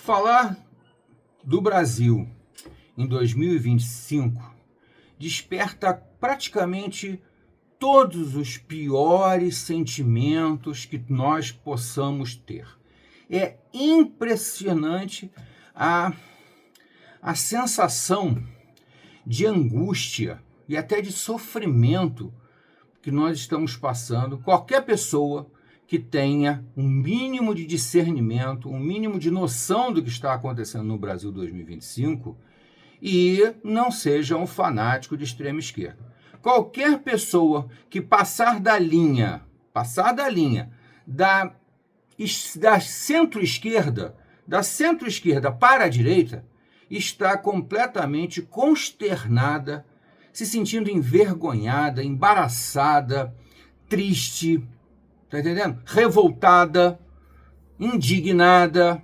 Falar do Brasil em 2025 desperta praticamente todos os piores sentimentos que nós possamos ter. É impressionante a sensação de angústia e até de sofrimento que nós estamos passando. Qualquer pessoa que tenha um mínimo de discernimento, um mínimo de noção do que está acontecendo no Brasil 2025 e não seja um fanático de extrema esquerda. Qualquer pessoa que passar da linha da centro-esquerda, para a direita, está completamente consternada, se sentindo envergonhada, embaraçada, triste, tá entendendo? Revoltada, indignada.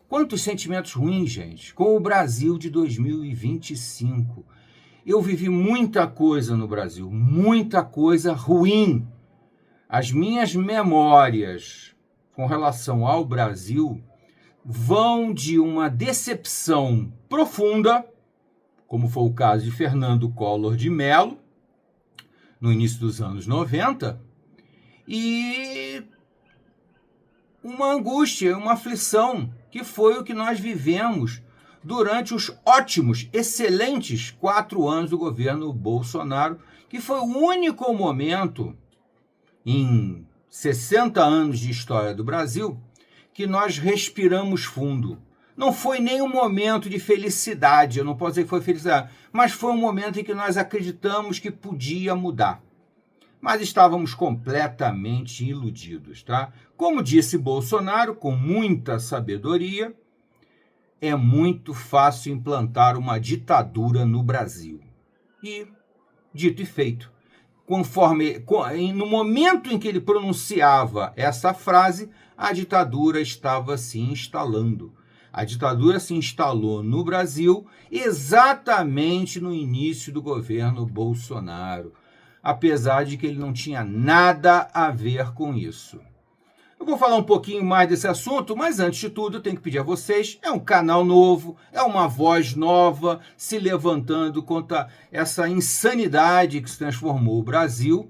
Quantos sentimentos ruins, gente, com o Brasil de 2025. Eu vivi muita coisa no Brasil, muita coisa ruim. As minhas memórias com relação ao Brasil vão de uma decepção profunda, como foi o caso de Fernando Collor de Mello, no início dos anos 90, e uma angústia, uma aflição, que foi o que nós vivemos durante os ótimos, excelentes 4 anos do governo Bolsonaro, que foi o único momento em 60 anos de história do Brasil que nós respiramos fundo. Não foi nem um momento de felicidade, eu não posso dizer que foi felicidade, mas foi um momento em que nós acreditamos que podia mudar. Mas estávamos completamente iludidos, tá? Como disse Bolsonaro, com muita sabedoria, é muito fácil implantar uma ditadura no Brasil. E, dito e feito, no momento em que ele pronunciava essa frase, a ditadura estava se instalando. A ditadura se instalou no Brasil exatamente no início do governo Bolsonaro, apesar de que ele não tinha nada a ver com isso. Eu vou falar um pouquinho mais desse assunto, mas antes de tudo eu tenho que pedir a vocês, é um canal novo, é uma voz nova se levantando contra essa insanidade que se transformou o Brasil,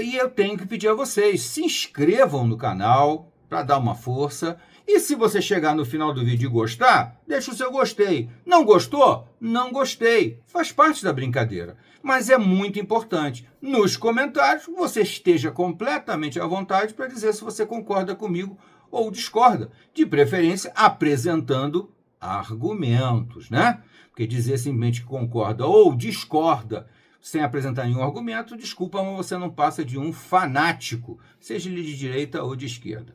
e eu tenho que pedir a vocês, se inscrevam no canal para dar uma força, e se você chegar no final do vídeo e gostar, deixa o seu gostei. Não gostou? Não gostei. Faz parte da brincadeira. Mas é muito importante, nos comentários, você esteja completamente à vontade para dizer se você concorda comigo ou discorda. De preferência, apresentando argumentos, né? Porque dizer simplesmente que concorda ou discorda sem apresentar nenhum argumento, desculpa, mas você não passa de um fanático, seja ele de direita ou de esquerda.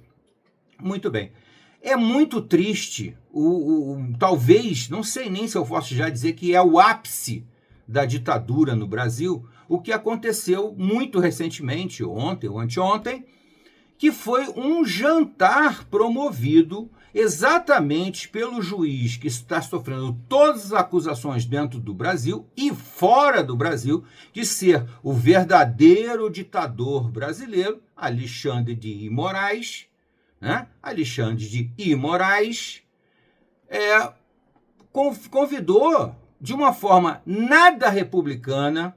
Muito bem. É muito triste, talvez, não sei nem se eu posso já dizer que é o ápice da ditadura no Brasil, o que aconteceu muito recentemente, ontem ou anteontem, que foi um jantar promovido exatamente pelo juiz que está sofrendo todas as acusações dentro do Brasil e fora do Brasil de ser o verdadeiro ditador brasileiro, Alexandre de Moraes, né? Alexandre de Moraes convidou de uma forma nada republicana,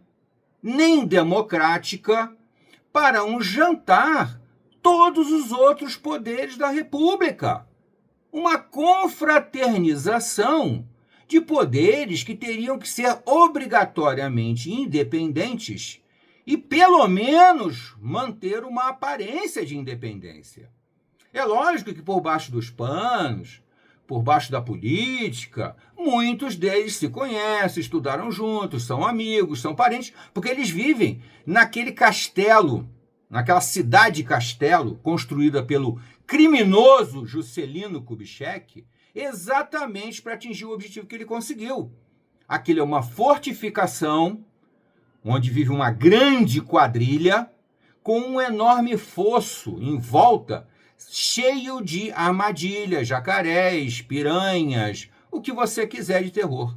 nem democrática, para um jantar todos os outros poderes da República. Uma confraternização de poderes que teriam que ser obrigatoriamente independentes e, pelo menos, manter uma aparência de independência. É lógico que por baixo dos panos, por baixo da política, muitos deles se conhecem, estudaram juntos, são amigos, são parentes, porque eles vivem naquele castelo, naquela cidade-castelo construída pelo criminoso Juscelino Kubitschek, exatamente para atingir o objetivo que ele conseguiu. Aquilo é uma fortificação onde vive uma grande quadrilha com um enorme fosso em volta, cheio de armadilhas, jacarés, piranhas, o que você quiser de terror.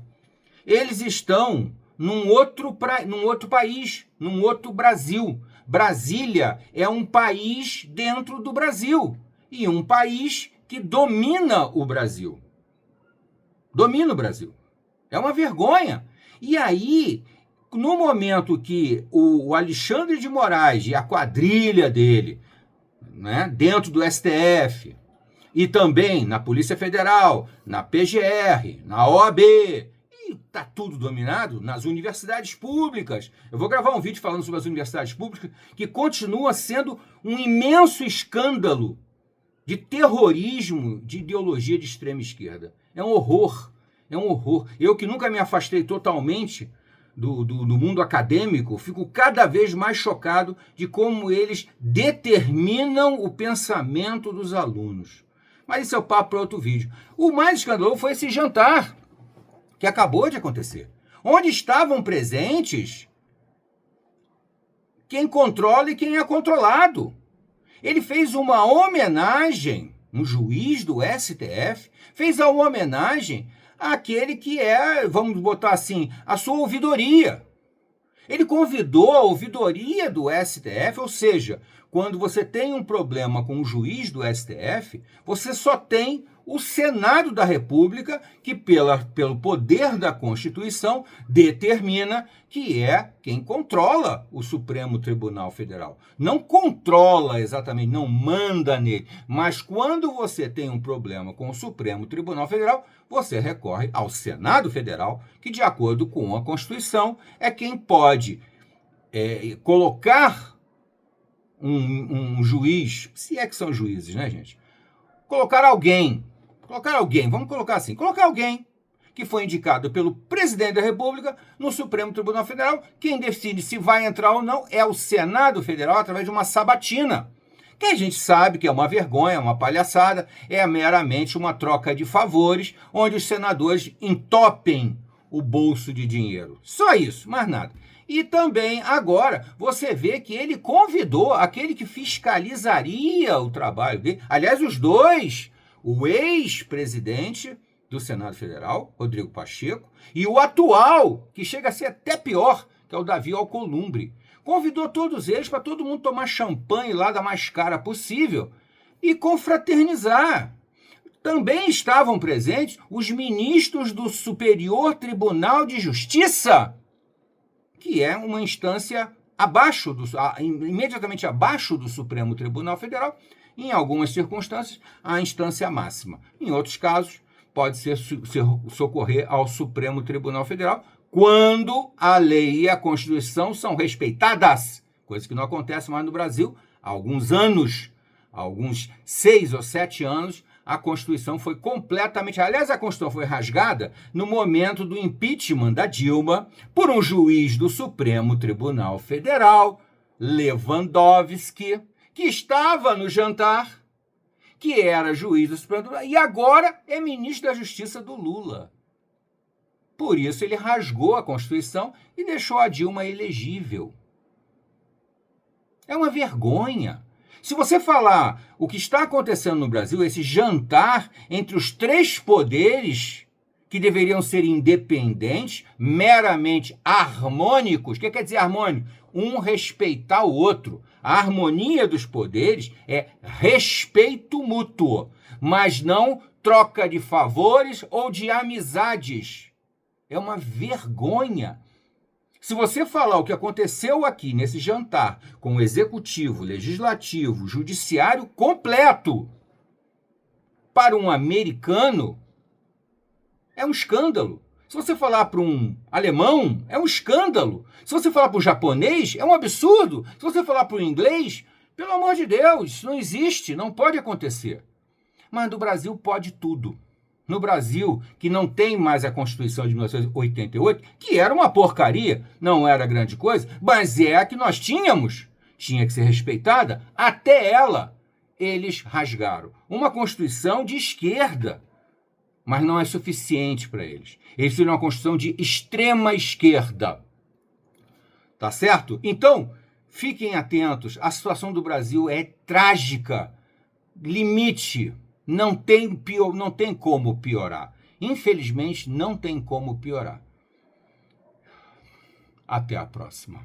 Eles estão num outro país, num outro Brasil. Brasília é um país dentro do Brasil e um país que domina o Brasil. Domina o Brasil. É uma vergonha. E aí, no momento que o Alexandre de Moraes e a quadrilha dele, né, dentro do STF, e também na Polícia Federal, na PGR, na OAB, e está tudo dominado nas universidades públicas. Eu vou gravar um vídeo falando sobre as universidades públicas, que continua sendo um imenso escândalo de terrorismo, de ideologia de extrema esquerda. É um horror, é um horror. Eu que nunca me afastei totalmente do mundo acadêmico, fico cada vez mais chocado de como eles determinam o pensamento dos alunos. Mas isso é o papo para outro vídeo. O mais escandaloso foi esse jantar que acabou de acontecer, onde estavam presentes quem controla e quem é controlado. Ele fez uma homenagem, um juiz do STF, fez uma homenagem àquele que é, vamos botar assim, a sua ouvidoria. Ele convidou a ouvidoria do STF, ou seja, quando você tem um problema com o juiz do STF, você só tem o Senado da República, que pelo poder da Constituição determina que é quem controla o Supremo Tribunal Federal. Não controla exatamente, não manda nele, mas quando você tem um problema com o Supremo Tribunal Federal, você recorre ao Senado Federal, que de acordo com a Constituição é quem pode colocar um juiz, se é que são juízes, né, gente? Colocar alguém, vamos colocar assim, colocar alguém que foi indicado pelo presidente da República no Supremo Tribunal Federal. Quem decide se vai entrar ou não é o Senado Federal através de uma sabatina, que a gente sabe que é uma vergonha, uma palhaçada, é meramente uma troca de favores, onde os senadores entopem o bolso de dinheiro. Só isso, mais nada. E também, agora, você vê que ele convidou aquele que fiscalizaria o trabalho dele, aliás, os dois, o ex-presidente do Senado Federal, Rodrigo Pacheco, e o atual, que chega a ser até pior, que é o Davi Alcolumbre. Convidou todos eles para todo mundo tomar champanhe lá da mais cara possível e confraternizar. Também estavam presentes os ministros do Superior Tribunal de Justiça, que é uma instância imediatamente abaixo do Supremo Tribunal Federal, em algumas circunstâncias, a instância máxima. Em outros casos, pode socorrer ao Supremo Tribunal Federal, quando a lei e a Constituição são respeitadas, coisa que não acontece mais no Brasil há alguns anos, alguns 6 ou 7 anos, a Constituição foi completamente... Aliás, a Constituição foi rasgada no momento do impeachment da Dilma por um juiz do Supremo Tribunal Federal, Lewandowski, que estava no jantar, que era juiz do Supremo Tribunal, e agora é ministro da Justiça do Lula. Por isso ele rasgou a Constituição e deixou a Dilma elegível. É uma vergonha. Se você falar o que está acontecendo no Brasil, esse jantar entre os 3 poderes que deveriam ser independentes, meramente harmônicos, o que quer dizer harmônico? Um respeitar o outro. A harmonia dos poderes é respeito mútuo, mas não troca de favores ou de amizades. É uma vergonha. Se você falar o que aconteceu aqui nesse jantar com o executivo, legislativo, judiciário completo para um americano, é um escândalo. Se você falar para um alemão, é um escândalo. Se você falar para o japonês, é um absurdo. Se você falar para o inglês, pelo amor de Deus, isso não existe, não pode acontecer. Mas no Brasil pode tudo. No Brasil, que não tem mais a Constituição de 1988, que era uma porcaria, não era grande coisa, mas é a que nós tínhamos. Tinha que ser respeitada, até ela eles rasgaram. Uma Constituição de esquerda, mas não é suficiente para eles. Eles fizeram uma Constituição de extrema esquerda. Tá certo? Então, fiquem atentos, a situação do Brasil é trágica, limite. Não tem como piorar. Infelizmente, não tem como piorar. Até a próxima.